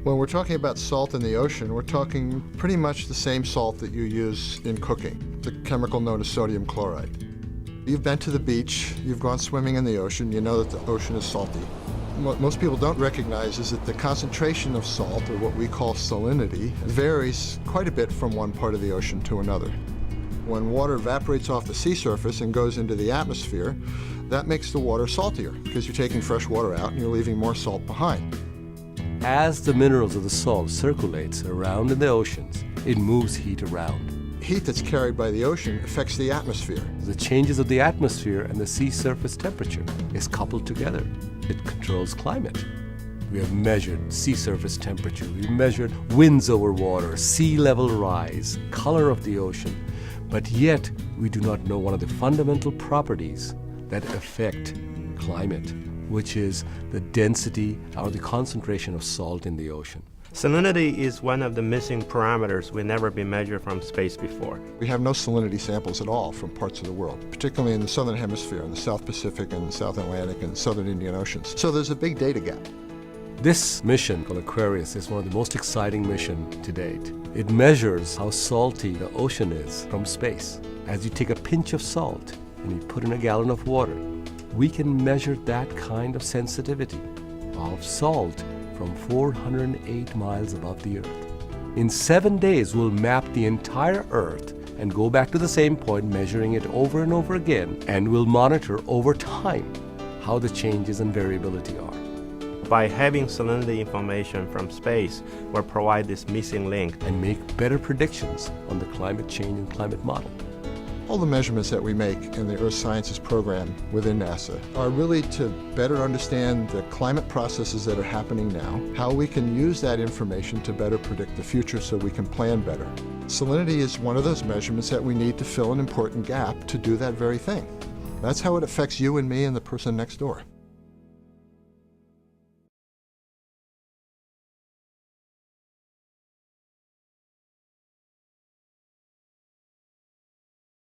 When we're talking about salt in the ocean, we're talking pretty much the same salt that you use in cooking, the chemical known as sodium chloride. You've been to the beach, you've gone swimming in the ocean, you know that the ocean is salty. What most people don't recognize is that the concentration of salt, or what we call salinity, varies quite a bit from one part of the ocean to another. When water evaporates off the sea surface and goes into the atmosphere, that makes the water saltier because you're taking fresh water out and you're leaving more salt behind. As the minerals of the salt circulates around in the oceans, it moves heat around. Heat that's carried by the ocean affects the atmosphere. The changes of the atmosphere and the sea surface temperature is coupled together. It controls climate. We have measured sea surface temperature, we've measured winds over water, sea level rise, color of the ocean, but yet we do not know one of the fundamental properties that affect climate, which is the density or the concentration of salt in the ocean. Salinity is one of the missing parameters we've never been measured from space before. We have no salinity samples at all from parts of the world, particularly in the southern hemisphere, in the South Pacific and the South Atlantic and southern Indian Oceans. So there's a big data gap. This mission called Aquarius is one of the most exciting missions to date. It measures how salty the ocean is from space. As you take a pinch of salt and you put in a gallon of water, we can measure that kind of sensitivity of salt from 408 miles above the Earth. In 7 days, we'll map the entire Earth and go back to the same point, measuring it over and over again, and we'll monitor over time how the changes and variability are. By having salinity information from space, we'll provide this missing link and make better predictions on the climate change and climate model. All the measurements that we make in the Earth Sciences program within NASA are really to better understand the climate processes that are happening now, how we can use that information to better predict the future so we can plan better. Salinity is one of those measurements that we need to fill an important gap to do that very thing. That's how it affects you and me and the person next door.